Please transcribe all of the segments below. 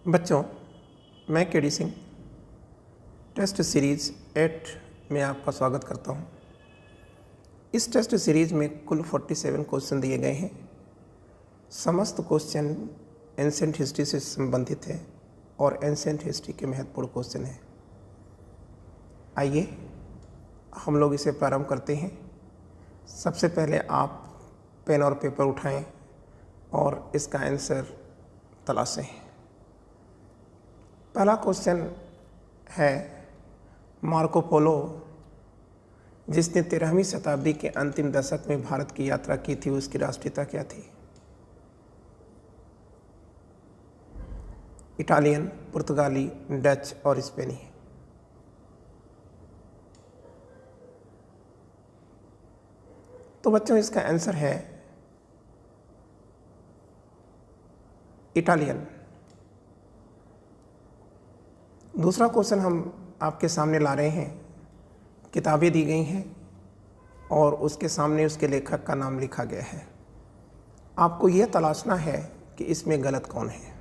बच्चों, मैं KD Singh test series 8 में आपका स्वागत करता हूं। इस टेस्ट सीरीज़ में कुल 47 क्वेश्चन दिए गए हैं। समस्त क्वेश्चन एंशिएंट हिस्ट्री से संबंधित है और एंशिएंट हिस्ट्री के महत्वपूर्ण क्वेश्चन हैं। आइए हम लोग इसे प्रारंभ करते हैं। सबसे पहले आप पेन और पेपर उठाएं और इसका आंसर तलाशें। पहला क्वेश्चन है, मार्को पोलो जिसने 13वीं शताब्दी के अंतिम दशक में भारत की यात्रा की थी, उसकी राष्ट्रीयता क्या थी? इटालियन, पुर्तगाली, डच और स्पेनी। तो बच्चों, इसका आंसर है इटालियन। दूसरा क्वेश्चन हम आपके सामने ला रहे हैं। किताबें दी गई हैं और उसके सामने उसके लेखक का नाम लिखा गया है। आपको यह तलाशना है कि इसमें गलत कौन है।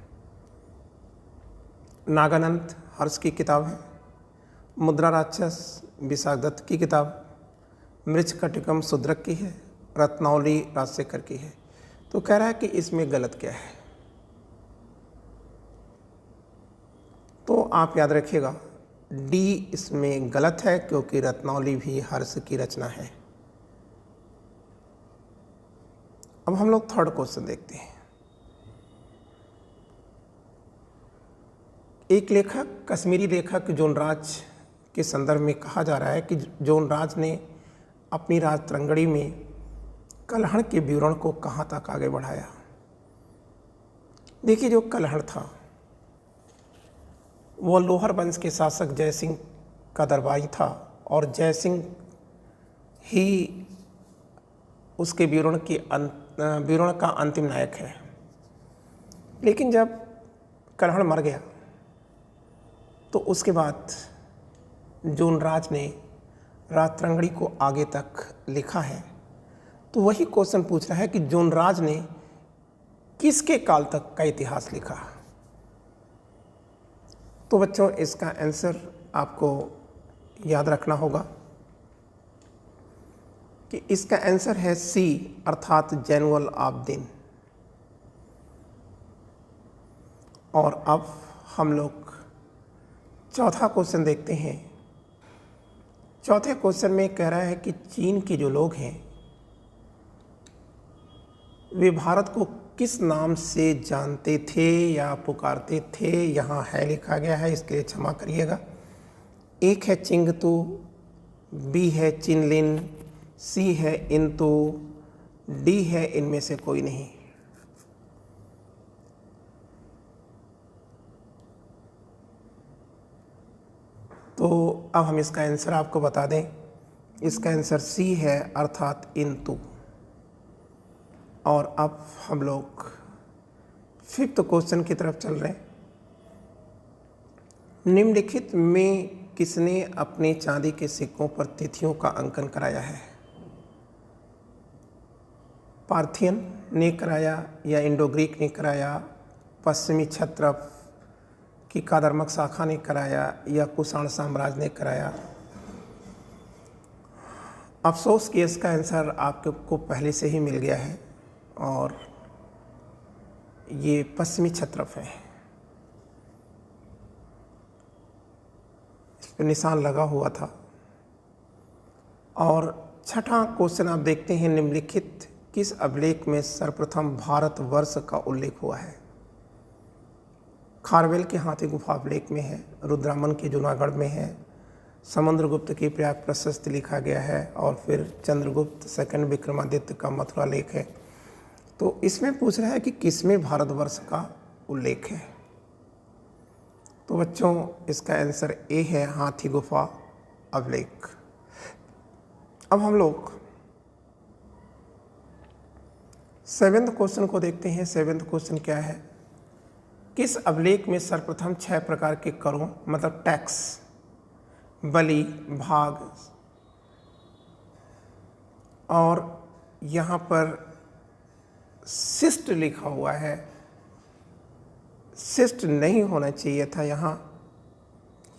नागानंद हर्ष की किताब है, मुद्रा राक्षस विशाख दत्त की किताब, मृच्छकटिकम शूद्रक की है, रत्नावली राजशेखर की है। तो कह रहा है कि इसमें गलत क्या है। तो आप याद रखिएगा, डी इसमें गलत है क्योंकि रत्नावली भी हर्ष की रचना है। अब हम लोग थर्ड क्वेश्चन देखते हैं। एक लेखक, कश्मीरी लेखक जोनराज के संदर्भ में कहा जा रहा है कि जोनराज ने अपनी राजतरंगड़ी में कलहड़ के विवरण को कहाँ तक आगे बढ़ाया। देखिए, जो कलहड़ था वो लोहर वंश के शासक जयसिंह का दरबारी था और जयसिंह ही उसके विवरण का अंतिम नायक है। लेकिन जब कलहड़ मर गया तो उसके बाद जोनराज ने राजतरंगड़ी को आगे तक लिखा है। तो वही क्वेश्चन पूछ रहा है कि जोनराज ने किसके काल तक का इतिहास लिखा। तो बच्चों, इसका आंसर आपको याद रखना होगा कि इसका आंसर है सी, अर्थात जैनुअल आब्दीन। और अब हम लोग चौथा क्वेश्चन देखते हैं। चौथे क्वेश्चन में कह रहा है कि चीन के जो लोग हैं वे भारत को किस नाम से जानते थे या पुकारते थे। यहाँ है लिखा गया है, इसके लिए क्षमा करिएगा। एक है चिंगतू, बी है चिनलिन, सी है इंतु, डी है इनमें से कोई नहीं। तो अब हम इसका आंसर आपको बता दें। इसका आंसर सी है, अर्थात इंतु। और अब हम लोग फिफ्थ क्वेश्चन की तरफ चल रहे हैं। निम्नलिखित में किसने अपने चांदी के सिक्कों पर तिथियों का अंकन कराया है? पार्थियन ने कराया या इंडो ग्रीक ने कराया, पश्चिमी क्षत्रप की कादर्मक शाखा ने कराया या कुषाण साम्राज्य ने कराया? अफसोस कि इसका आंसर आपको पहले से ही मिल गया है और ये पश्चिमी क्षत्रप है। इस पर निशान लगा हुआ था। और छठा क्वेश्चन आप देखते हैं, निम्नलिखित किस अभिलेख में सर्वप्रथम भारतवर्ष का उल्लेख हुआ है? खारवेल के हाथी गुफा अभिलेख में है, रुद्रामन के जूनागढ़ में है, समुद्रगुप्त की प्रयाग प्रशस्ति लिखा गया है और फिर चंद्रगुप्त सेकंड विक्रमादित्य का मथुरा लेख है। तो इसमें पूछ रहा है कि किसमें भारतवर्ष का उल्लेख है। तो बच्चों, इसका आंसर ए है, हाथी गुफा अभिलेख। अब हम लोग सेवेंथ क्वेश्चन को देखते हैं। सेवेंथ क्वेश्चन क्या है? किस अभिलेख में सर्वप्रथम 6 प्रकार के करों, मतलब टैक्स, बलि, भाग और यहाँ पर शिष्ट लिखा हुआ है, शिष्ट नहीं होना चाहिए था, यहाँ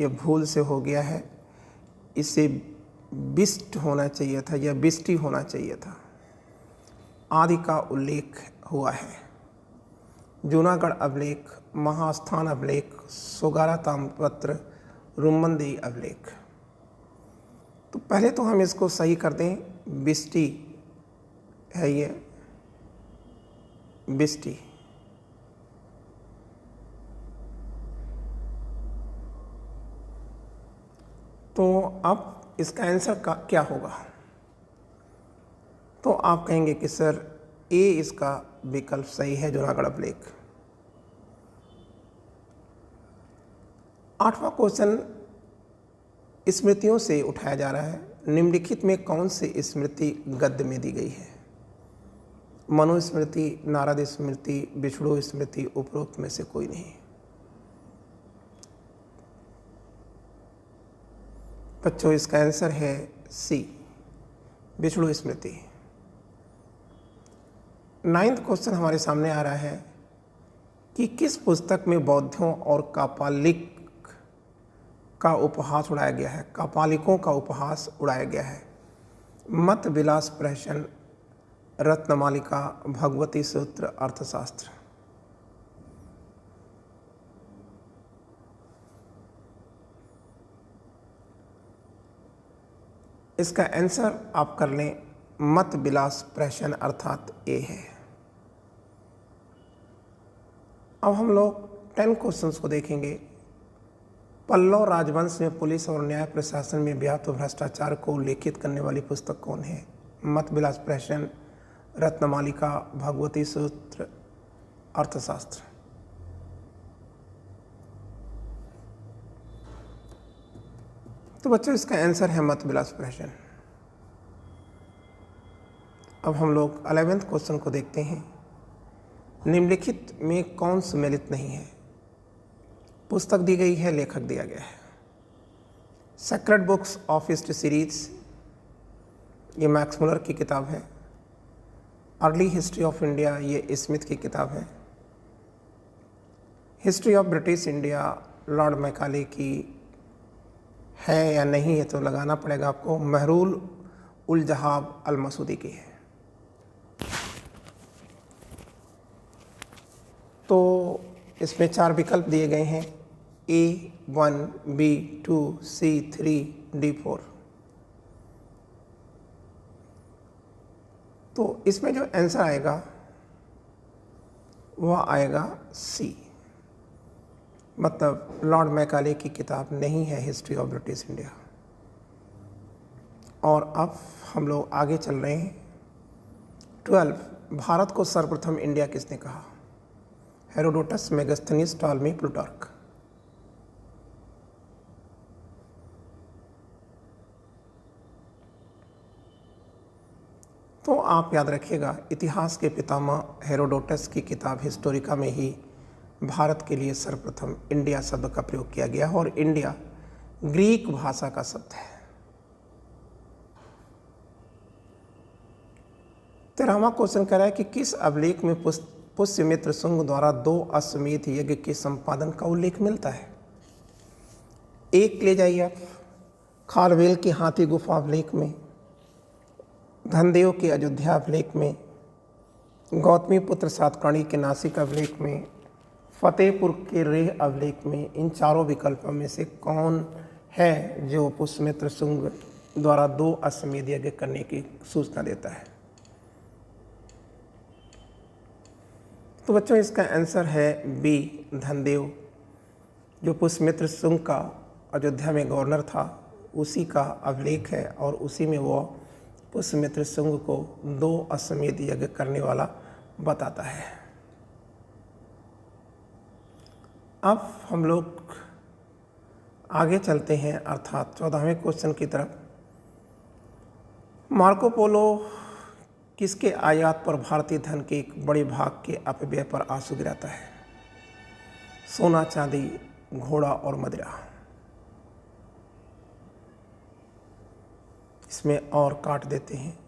ये भूल से हो गया है, इसे बिष्ट होना चाहिए था या बिष्टि होना चाहिए था। आदि का उल्लेख हुआ है। जूनागढ़ अभिलेख, महास्थान अभिलेख, सोगारा ताम्रपत्र, रुम्मनदेही अभिलेख। तो पहले तो हम इसको सही कर दें, बिष्टि है ये, बिष्टि। तो अब इसका आंसर का क्या होगा? तो आप कहेंगे कि सर ए इसका विकल्प सही है, जूनागढ़ अभिलेख। 8वां क्वेश्चन स्मृतियों से उठाया जा रहा है। निम्नलिखित में कौन सी स्मृति गद्य में दी गई है? मनुस्मृति, नारद स्मृति, विष्णु स्मृति, उपरोक्त में से कोई नहीं। बच्चों इसका आंसर है सी, विष्णु स्मृति। 9वां क्वेश्चन हमारे सामने आ रहा है कि किस पुस्तक में बौद्धों और कापालिक का उपहास उड़ाया गया है? कापालिकों का उपहास उड़ाया गया है। मत विलास प्रहसन, रत्नमालिका, भगवती सूत्र, अर्थशास्त्र। इसका आंसर आप कर लें, मत विलास प्रहसन अर्थात ए है। अब हम लोग 10 क्वेश्चंस को देखेंगे। पल्लव राजवंश में पुलिस और न्याय प्रशासन में व्याप्त भ्रष्टाचार को उल्लेखित करने वाली पुस्तक कौन है? मत विलास प्रहसन, रत्नमालिका, भगवती सूत्र, अर्थशास्त्र। तो बच्चों इसका आंसर है मत विलास प्रहसन। अब हम लोग 11वें क्वेश्चन को देखते हैं। निम्नलिखित में कौन सम्मिलित नहीं है? पुस्तक दी गई है, लेखक दिया गया है। Sacred books of history series, ये मैक्स मुलर की किताब है। अर्ली हिस्ट्री ऑफ इंडिया, ये स्मिथ की किताब है। History of British India, Lord Macaulay की है या नहीं है तो लगाना पड़ेगा आपको। महरूल उल जहाब अल मसूदी की है। तो इसमें 4 विकल्प दिए गए हैं, A1, B2, C3, D4। तो इसमें जो आंसर आएगा वह आएगा C, मतलब लॉर्ड मैकाले की किताब नहीं है हिस्ट्री ऑफ ब्रिटिश इंडिया। और अब हम लोग आगे चल रहे हैं। 12, भारत को सर्वप्रथम इंडिया किसने कहा? Herodotus, Megasthenes, Ptolemy, Plutarch. तो आप याद रखिएगा, इतिहास के पितामह हेरोडोटस की किताब हिस्टोरिका में ही भारत के लिए सर्वप्रथम इंडिया शब्द का प्रयोग किया गया है। और इंडिया ग्रीक भाषा का शब्द है। 13वां क्वेश्चन कह रहा है कि किस अभिलेख में पुष्यमित्र शुंग द्वारा 2 अश्वमेध यज्ञ के संपादन का उल्लेख मिलता है? एक ले जाइए आप, खारवेल की हाथी गुफा अभिलेख में, धनदेव के अयोध्या अभिलेख में, गौतमी पुत्र सातकर्णी के नासिक अभिलेख में, फतेहपुर के रेह अभिलेख में। इन चारों विकल्पों में से कौन है जो पुष्यमित्र शुंग द्वारा 2 अश्वमेध यज्ञ करने की सूचना देता है? तो बच्चों इसका आंसर है बी, धनदेव। जो पुष्यमित्र शुंग का अयोध्या में गवर्नर था, उसी का अभिलेख है और उसी में वो पुष्यमित्र शुंग को 2 अश्वमेध यज्ञ करने वाला बताता है। अब हम लोग आगे चलते हैं, अर्थात 14वें क्वेश्चन की तरफ। मार्को पोलो किसके आयात पर भारतीय धन के एक बड़े भाग के अपव्यय पर आंसू गिराता है? सोना, चांदी, घोड़ा और मदिरा। इसमें और काट देते हैं।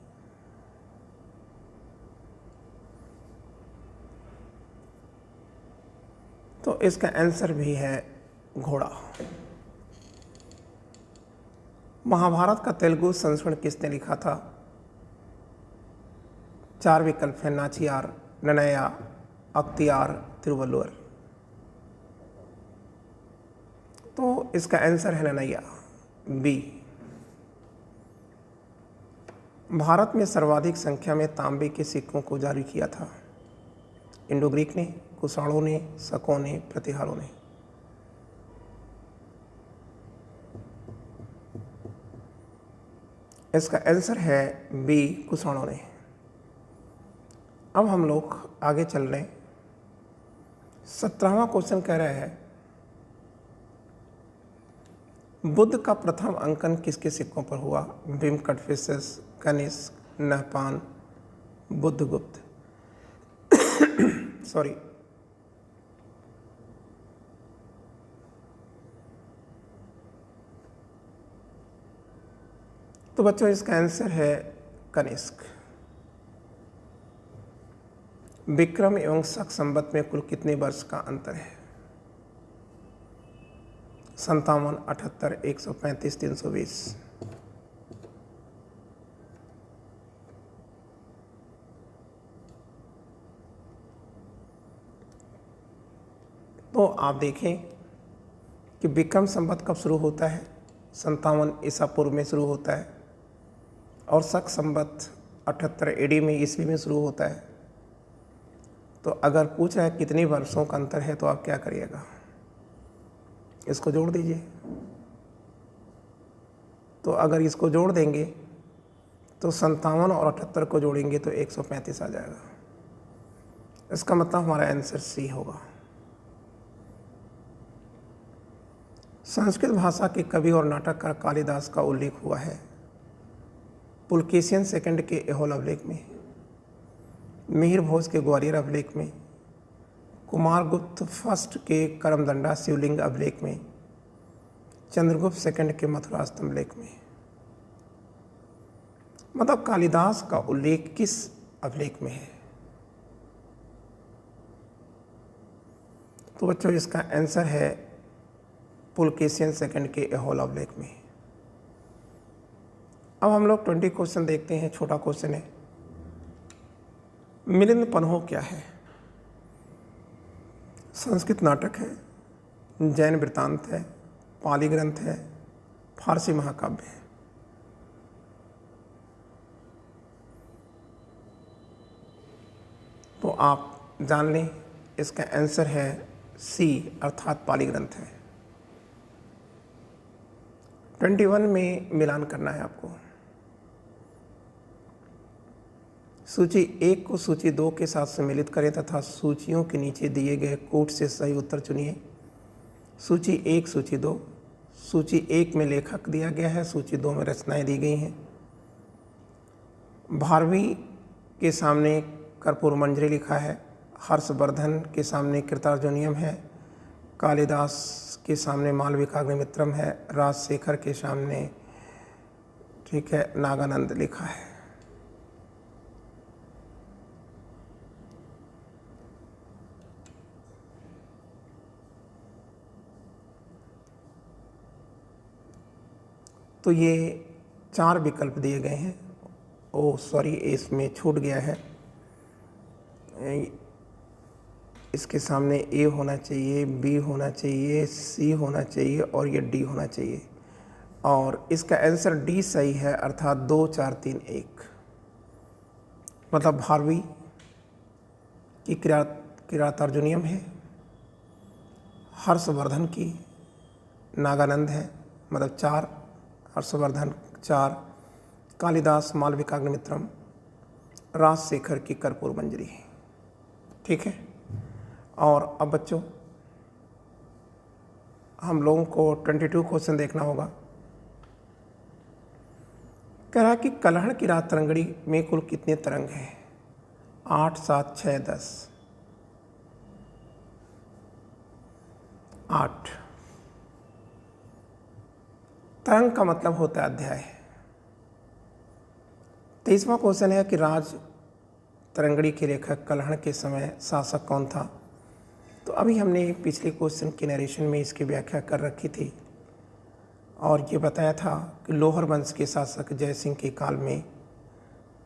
तो तो इसका आंसर भी है घोड़ा। महाभारत का तेलुगु संस्करण किसने लिखा था? 4 विकल्प हैं, नाचियार, नन्नय्या, अख्तियार, तिरुवल्लुवर। तो इसका आंसर है नन्नय्या, बी। भारत में सर्वाधिक संख्या में तांबे के सिक्कों को जारी किया था? इंडो ग्रीक ने, कुषाणों ने, शकों ने, प्रतिहारों ने। इसका आंसर है बी, कुषाणों ने। अब हम लोग आगे चल रहे हैं। 17वां क्वेश्चन कह रहा है बुद्ध का प्रथम अंकन किसके सिक्कों पर हुआ? भीम, कन्फ्यूशियस, कनिष्क, नहपान, बुद्धगुप्त। सॉरी, तो बच्चों इसका आंसर है कनिष्क। विक्रम एवं शक संवत में कुल कितने वर्ष का अंतर है? 57, 78, 135, 320। तो आप देखें कि विक्रम संवत कब शुरू होता है? 57 ईसा पूर्व में शुरू होता है, और शक संवत 78 एडी में, ईस्वी में शुरू होता है। तो अगर पूछ रहा है कितने वर्षों का अंतर है, तो आप क्या करिएगा? इसको जोड़ दीजिए। तो अगर इसको जोड़ देंगे तो 57 और 78 को जोड़ेंगे तो 135 आ जाएगा। इसका मतलब हमारा आंसर सी होगा। संस्कृत भाषा के कवि और नाटककार कालिदास का उल्लेख हुआ है? पुलकेशियन सेकंड के एहोल अभिलेख में, मिहिर भोज के ग्वालियर अभिलेख में, कुमारगुप्त फर्स्ट के करमदंडा शिवलिंग अभिलेख में, चंद्रगुप्त सेकंड के मथुरा स्तंभ लेख में। मतलब कालिदास का उल्लेख किस अभिलेख में है? तो बच्चों इसका आंसर है पुलकेशियन सेकंड के एहोल अभिलेख में। अब हम लोग 20 क्वेश्चन देखते हैं। छोटा क्वेश्चन है, मिलिंद पन्हो क्या है? संस्कृत नाटक है, जैन वृत्तांत है, पाली ग्रंथ है, फारसी महाकाव्य है। तो आप जान लें, इसका आंसर है सी, अर्थात पाली ग्रंथ है। 21 में मिलान करना है आपको। सूची 1 को सूची 2 के साथ सम्मिलित करें तथा सूचियों के नीचे दिए गए कोट से सही उत्तर चुनिए। सूची 1, सूची 2। सूची 1 में लेखक दिया गया है, सूची 2 में रचनाएं दी गई हैं। भारवी के सामने कर्पूर मंजरी लिखा है, हर्षवर्धन के सामने कृतार्जुनियम है, कालिदास के सामने मालविकाग्निमित्रम है, राजशेखर के सामने ठीक है नागानंद लिखा है। तो ये 4 विकल्प दिए गए हैं। ओह सॉरी, इसमें छूट गया है। इसके सामने ए होना चाहिए, बी होना चाहिए, सी होना चाहिए और ये डी होना चाहिए। और इसका आंसर डी सही है, अर्थात 2, 4, 3, 1। मतलब भारवी की किरातार्जुनियम है, हर्षवर्धन की नागानंद है, मतलब 4, हर्षवर्धन 4, कालिदास मालविकाग्निमित्रम, राजशेखर की कर्पूर मंजरी। ठीक है। और अब बच्चों हम लोगों को 22 क्वेश्चन देखना होगा। कह रहा है कि कलहड़ की रात तरंगड़ी में कुल कितने तरंग हैं? 8, 7, 6, 10। 8। तरंग का मतलब होता है अध्याय। 23वां क्वेश्चन है कि राज तरंगड़ी के लेखक कलहड़ के समय शासक कौन था? तो अभी हमने पिछले क्वेश्चन के नरेशन में इसकी व्याख्या कर रखी थी और ये बताया था कि लोहर वंश के शासक जय सिंह के काल में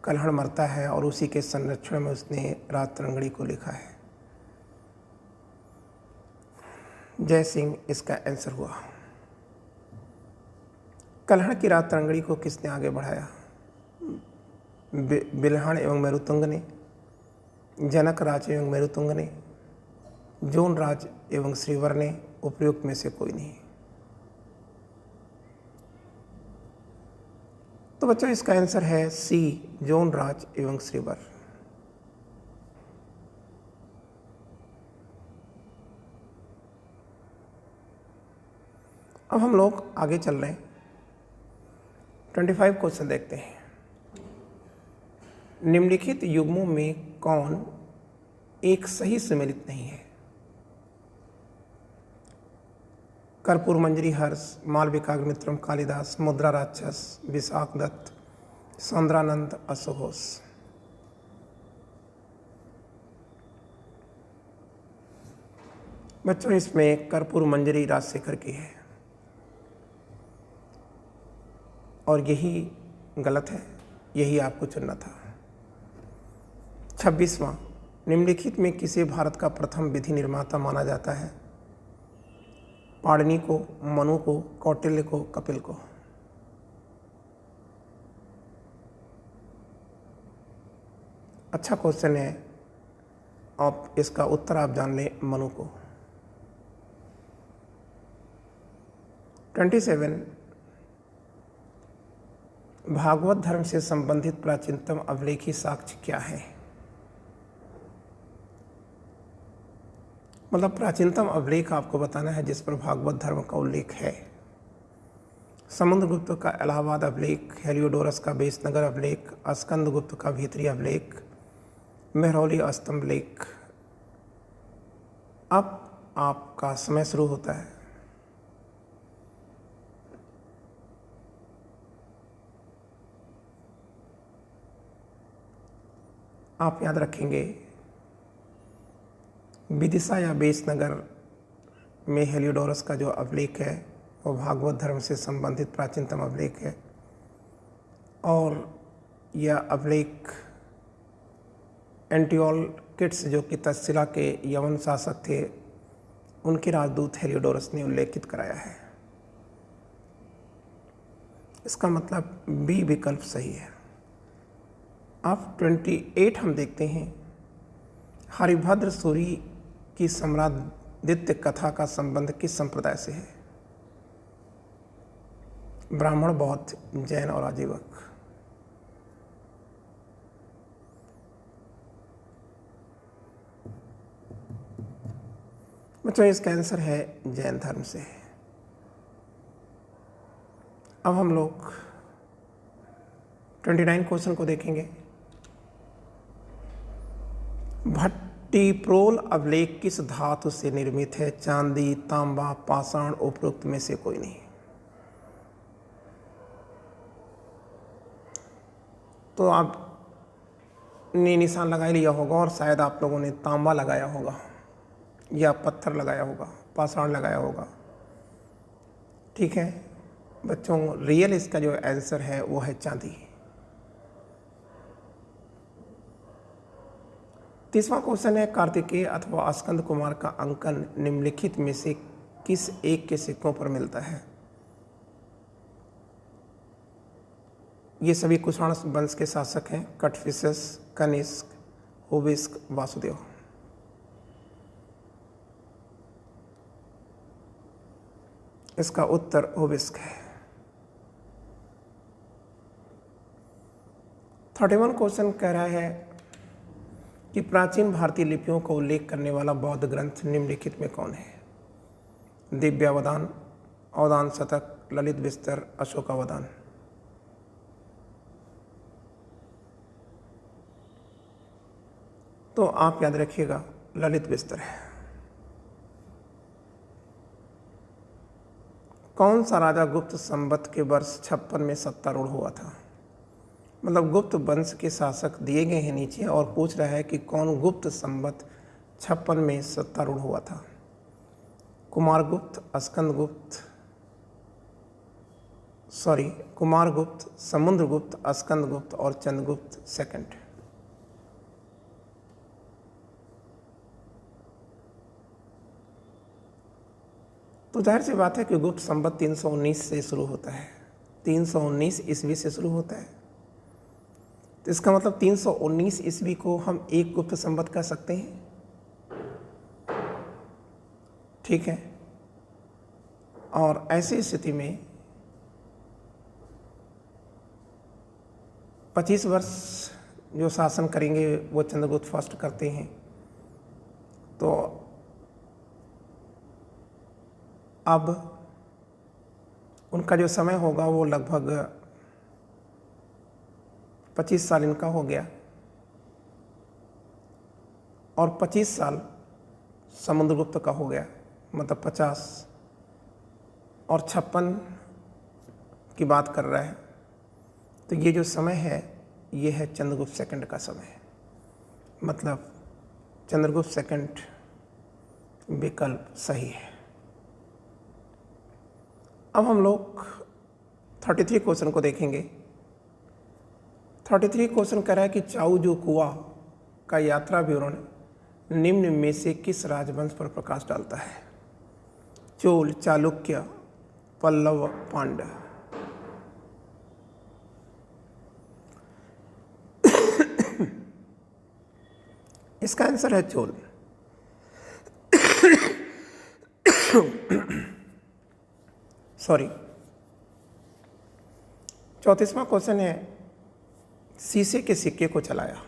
कल्हड़ मरता है और उसी के संरक्षण में उसने राज तरंगड़ी को लिखा है। जय सिंह इसका आंसर हुआ। कल्हड़ की राज तरंगड़ी को किसने आगे बढ़ाया? बिल्हण एवं मेरुतुंग ने, जनक राज एवं मेरुतुंग ने, जोन राज एवं श्रीवर ने, उपयुक्त में से कोई नहीं। तो बच्चों इसका आंसर है सी, जोन राज एवं श्रीवर। अब हम लोग आगे चल रहे हैं। 25 क्वेश्चन देखते हैं। निम्नलिखित युग्मों में कौन एक सही सम्मिलित नहीं है? कर्पूर मंजरी हर्ष, मालविकाग्निमित्रम कालिदास, मुद्रा राक्षस, विशाख दत्त, सौंदरानंद, अश्वघोष। बच्चों इसमें कर्पूर मंजरी राजशेखर की है और यही गलत है, यही आपको चुनना था। 26वां, निम्नलिखित में किसे भारत का प्रथम विधि निर्माता माना जाता है? पाणिनि को, मनु को, कौटिल्य को, कपिल को। अच्छा क्वेश्चन है, आप इसका उत्तर आप जान लें, मनु को। 27, भागवत धर्म से संबंधित प्राचीनतम अभिलेखी साक्ष्य क्या है? मतलब प्राचीनतम अभिलेख आपको बताना है जिस पर भागवत धर्म का उल्लेख है। समुद्रगुप्त का इलाहाबाद अभिलेख, हेलियोडोरस का बेसनगर अभिलेख, स्कंदगुप्त का भीतरी अभिलेख, मेहरौली स्तंभ लेख। अब आपका समय शुरू होता है। आप याद रखेंगे विदिशा या बेसनगर में हेलियोडोरस का जो अभिलेख है वो भागवत धर्म से संबंधित प्राचीनतम अभिलेख है और यह अभिलेख एंटियोकिट्स जो कि तक्षशिला के यवन शासक थे उनके राजदूत हेलियोडोरस ने उल्लेखित कराया है। इसका मतलब बी विकल्प सही है। अब 28 हम देखते हैं। हरिभद्र सूरी की सम्रादित्य कथा का संबंध किस संप्रदाय से है? ब्राह्मण, बौद्ध, जैन और आजीवक। बच्चों इसका आंसर है जैन धर्म से। अब हम लोग 29 क्वेश्चन को देखेंगे। भट्टिप्रोल अभिलेख किस धातु से निर्मित है? चांदी, तांबा, पाषाण, उपरोक्त में से कोई नहीं। तो आपने निशान लगा लिया होगा और शायद आप लोगों ने तांबा लगाया होगा या पत्थर लगाया होगा, पाषाण लगाया होगा। ठीक है बच्चों, रियल इसका जो आंसर है वो है चांदी। 30वां क्वेश्चन है, कार्तिकेय अथवा स्कंद कुमार का अंकन निम्नलिखित में से किस एक के सिक्कों पर मिलता है? ये सभी कुषाण वंश के शासक हैं, कटफिसस, कनिष्क, हुविस्क, वासुदेव। इसका उत्तर हुविस्क है। 31 क्वेश्चन कह रहा है कि प्राचीन भारतीय लिपियों का उल्लेख करने वाला बौद्ध ग्रंथ निम्नलिखित में कौन है? दिव्यावदान, अवदान शतक, ललित विस्तर, अशोकावदान। तो आप याद रखिएगा ललित विस्तर है। कौन सा राजा गुप्त संवत के वर्ष 56 में सत्तारूढ़ हुआ था? मतलब गुप्त वंश के शासक दिए गए हैं नीचे और पूछ रहा है कि कौन गुप्त संवत 56 में सत्तारूढ़ हुआ था। कुमारगुप्त, समुद्रगुप्त, स्कंदगुप्त और चंद्रगुप्त सेकंड। तो जाहिर सी बात है कि गुप्त संवत 319 से शुरू होता है, 319 ईस्वी से शुरू होता है। तो इसका मतलब 319 ईस्वी को हम एक गुप्त संवत कह सकते हैं। ठीक है। और ऐसी स्थिति में 25 वर्ष जो शासन करेंगे वो चंद्रगुप्त फर्स्ट करते हैं। तो अब उनका जो समय होगा वो लगभग 25 साल इनका हो गया और 25 साल समुद्रगुप्त का हो गया, मतलब 50 और 56 की बात कर रहा है। तो ये जो समय है ये है चंद्रगुप्त सेकंड का समय, मतलब चंद्रगुप्त सेकंड विकल्प सही है। अब हम लोग 33 क्वेश्चन को देखेंगे। 33 क्वेश्चन कह रहा है कि चाऊजुकुआ का यात्रा विवरण निम्न में से किस राजवंश पर प्रकाश डालता है? चोल, चालुक्य, पल्लव, पांड्य। इसका आंसर है चोल। सॉरी, 34वां क्वेश्चन है शीशे के सिक्के को चलाया?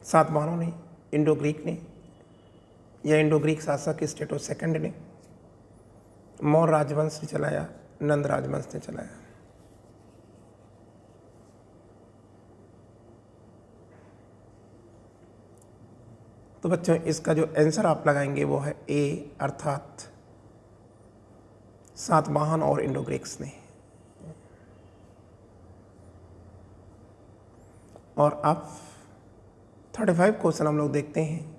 सातवाहनों ने, इंडो ग्रीक ने, या इंडो ग्रीक शासक स्टेटो सेकंड ने, मौर्य राजवंश ने चलाया, नंद राजवंश ने चलाया? तो बच्चों इसका जो आंसर आप लगाएंगे वो है ए, अर्थात सातवाहन और इंडो ग्रीक्स ने। और अब 35 क्वेश्चन हम लोग देखते हैं।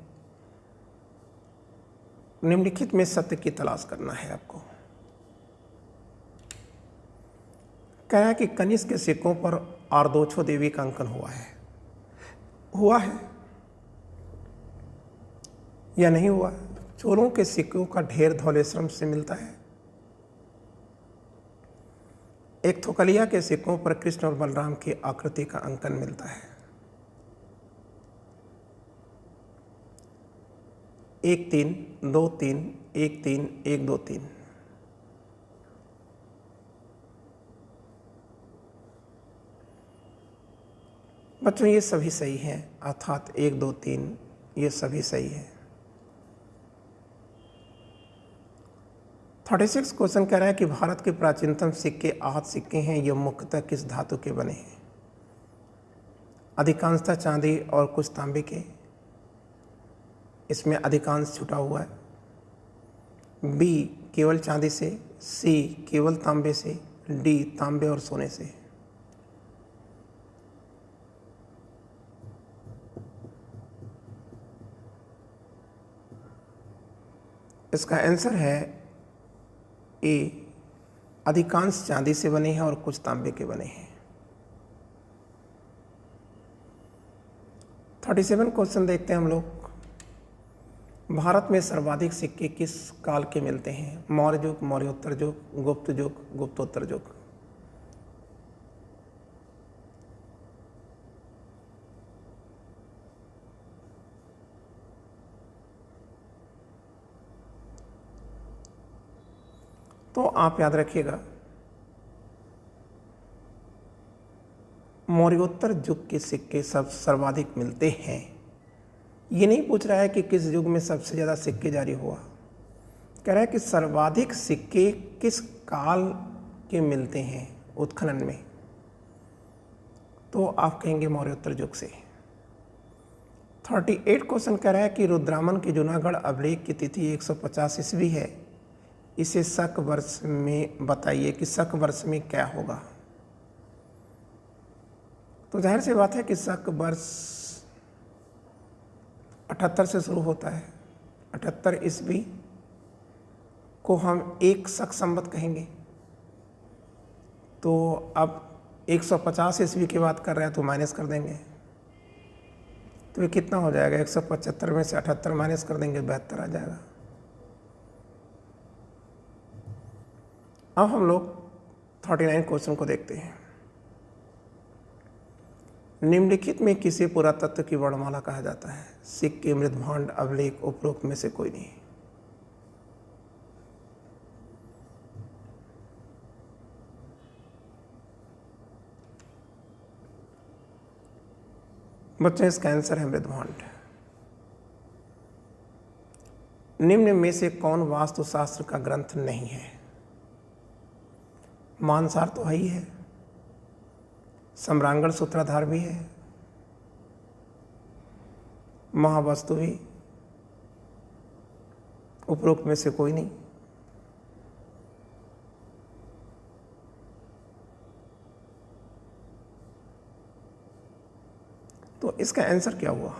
निम्नलिखित में सत्य की तलाश करना है आपको। कह रहा है कि कनिष्क के सिक्कों पर आर्दोछो देवी का अंकन हुआ है या नहीं हुआ? चोलों के सिक्कों का ढेर धौलेश्वरम से मिलता है। एक थोकलिया के सिक्कों पर कृष्ण और बलराम की आकृति का अंकन मिलता है। 1 3 2 3 1 3 1 2 3। बच्चों ये सभी सही हैं, अर्थात 1 2 3 ये सभी सही है। 36 क्वेश्चन कह रहा है कि भारत के प्राचीनतम सिक्के आहत सिक्के हैं, ये मुख्यतः किस धातु के बने हैं? अधिकांशतः चांदी और कुछ तांबे के, इसमें अधिकांश छुटा हुआ है। बी केवल चांदी से, सी केवल तांबे से, डी तांबे और सोने से। इसका आंसर है ए, अधिकांश चांदी से बने हैं और कुछ तांबे के बने हैं। 37 क्वेश्चन देखते हैं हम लोग। भारत में सर्वाधिक सिक्के किस काल के मिलते हैं? मौर्य युग, मौर्योत्तर युग, गुप्त युग, गुप्तोत्तर युग। तो आप याद रखिएगा मौर्योत्तर युग के सिक्के सब सर्वाधिक मिलते हैं। ये नहीं पूछ रहा है कि किस युग में सबसे ज़्यादा सिक्के जारी हुआ, कह रहा है कि सर्वाधिक सिक्के किस काल के मिलते हैं उत्खनन में। तो आप कहेंगे मौर्योत्तर युग से। 38 क्वेश्चन कह रहा है कि रुद्रामन के जूनागढ़ अभिलेख की तिथि 150 ईस्वी है, इसे शक वर्ष में बताइए कि शक वर्ष में क्या होगा? तो जाहिर सी बात है कि शक वर्ष 78 से शुरू होता है। 78 ईस्वी को हम एक शक संवत कहेंगे। तो अब 150 ईस्वी की बात कर रहे हैं तो माइनस कर देंगे, तो ये कितना हो जाएगा? 175 में से 78 माइनस कर देंगे, 72 आ जाएगा। अब हम लोग 39 क्वेश्चन को देखते हैं। निम्नलिखित में किसे पुरातत्व की वर्णमाला कहा जाता है? सिक्के, मृदभांड, अभिलेख, उपरोक्त में से कोई नहीं। बच्चों, इसका आंसर है मृदभांड। निम्न में से कौन वास्तुशास्त्र का ग्रंथ नहीं है? मानसार तो है ही है, सम्रांगण सूत्राधार भी है, महावास्तु भी, उपरोक्त में से कोई नहीं। तो इसका आंसर क्या हुआ?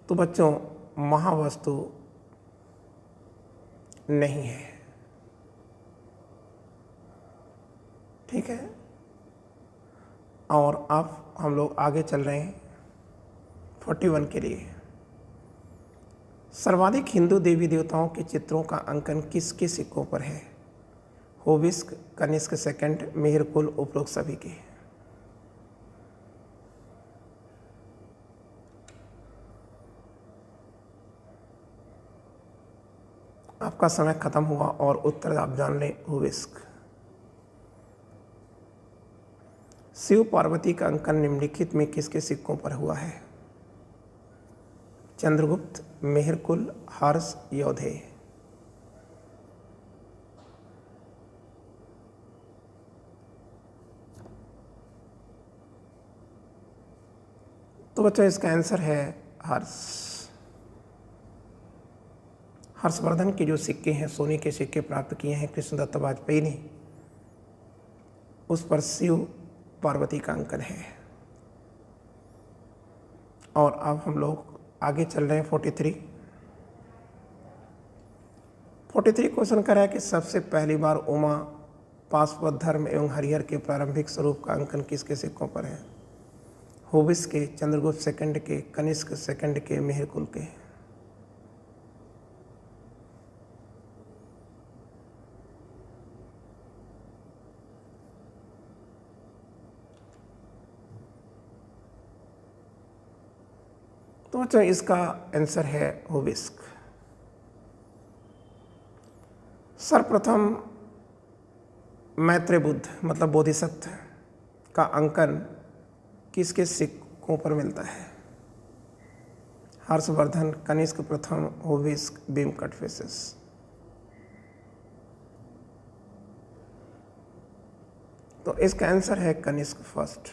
तो बच्चों, महावास्तु नहीं है। ठीक है, और अब हम लोग आगे चल रहे हैं 41 के लिए। सर्वाधिक हिंदू देवी देवताओं के चित्रों का अंकन किसके सिक्कों पर है? होविस्क, कनिष्क सेकंड, मेहरकुल, उपरोक्त सभी के। आपका समय खत्म हुआ और उत्तर आप जान लें, होविस्क। शिव पार्वती का अंकन निम्नलिखित में किसके सिक्कों पर हुआ है? चंद्रगुप्त, मेहरकुल, हर्ष, योधेय। तो बच्चों, इसका आंसर है हर्ष। हर्षवर्धन के जो सिक्के हैं, सोने के सिक्के प्राप्त किए हैं कृष्णदत्त वाजपेयी ने, उस पर शिव पार्वती का अंकन है। और अब हम लोग आगे चल रहे हैं 43 क्वेश्चन कर रहा है कि सबसे पहली बार उमा, पाशुपत धर्म एवं हरिहर के प्रारंभिक स्वरूप का अंकन किसके सिक्कों पर है? होविस्क के, चंद्रगुप्त सेकंड के, कनिष्क सेकंड के, मेहरकुल के। तो बच्चों, इसका आंसर है होविस्क। सर्वप्रथम मैत्रेय बुद्ध मतलब बोधिसत्व का अंकन किसके सिक्कों पर मिलता है? हर्षवर्धन, कनिष्क प्रथम, होविस्क, बीम कट फेसेस। तो इसका आंसर है कनिष्क फर्स्ट।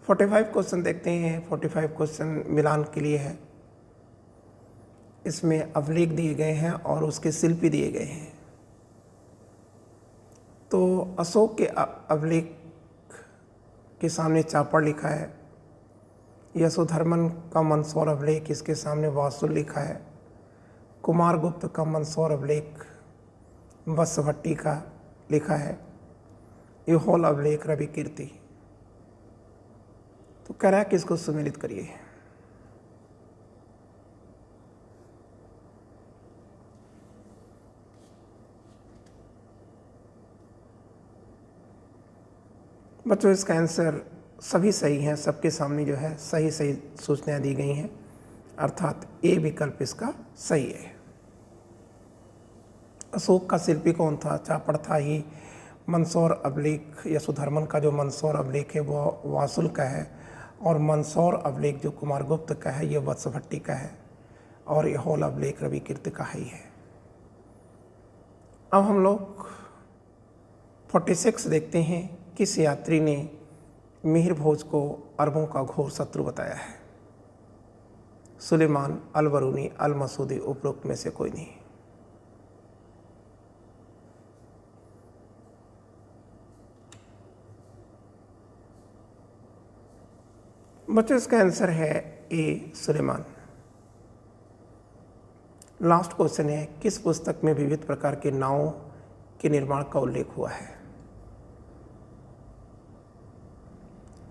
फोर्टी 45 क्वेश्चन देखते हैं। 45 क्वेश्चन मिलान के लिए है। इसमें अभिलेख दिए गए हैं और उसके शिल्पी दिए गए हैं। तो अशोक के अभिलेख के सामने चापड़ लिखा है। यशोधर्मन का मंदसौर अभिलेख, इसके सामने वासुल लिखा है। कुमारगुप्त का मंदसौर अभिलेख वत्सभट्टी का लिखा है। ऐहोल अभिलेख रवि कीर्ति। तो कह रहा है कि इसको सुमेलित करिए। बच्चों, इसका आंसर सभी सही हैं। सबके सामने जो है सही सही सूचनाएं दी गई हैं, अर्थात ए विकल्प इसका सही है। अशोक का शिल्पी कौन था? चापड़ था ही। मंदसौर अभिलेख, यशोधर्मन का जो मंदसौर अभिलेख है वो वासुल का है, और मंदसौर अभिलेख जो कुमारगुप्त का है ये वत्सभट्टी का है, और ऐहोल अभिलेख रवि कीर्ति का ही है। अब हम लोग 46 देखते हैं। किस यात्री ने मिहिर भोज को अरबों का घोर शत्रु बताया है? सुलेमान, अल बरूनी, अल मसूदी उपरोक्त में से कोई नहीं। बच्चों इसका आंसर है ए सुलेमान। लास्ट क्वेश्चन है, किस पुस्तक में विविध प्रकार के नावों के निर्माण का उल्लेख हुआ है?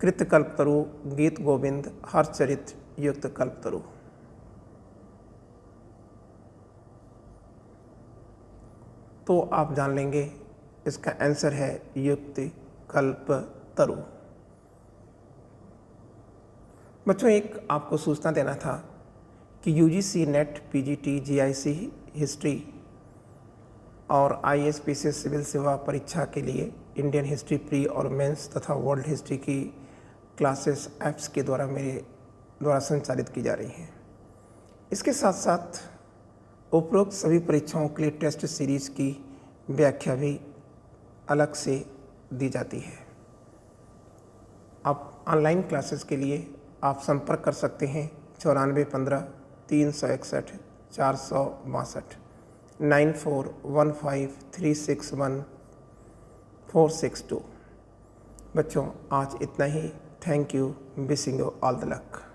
कृत कल्पतरु, गीत गोविंद, हर्षचरित, युक्त कल्पतरु। तो आप जान लेंगे इसका आंसर है युक्त कल्पतरु। बच्चों एक आपको सूचना देना था कि UGC net, PGT, GIC history और आईएएस सिविल सेवा परीक्षा के लिए इंडियन हिस्ट्री प्री और मेंस तथा वर्ल्ड हिस्ट्री की क्लासेस ऐप्स के द्वारा मेरे द्वारा संचालित की जा रही हैं। इसके साथ साथ उपरोक्त सभी परीक्षाओं के लिए टेस्ट सीरीज की व्याख्या भी अलग से दी जाती है। आप ऑनलाइन क्लासेस के लिए आप संपर्क कर सकते हैं 9415 361 462 9415361462। बच्चों आज इतना ही। Thank you, wishing you all the luck.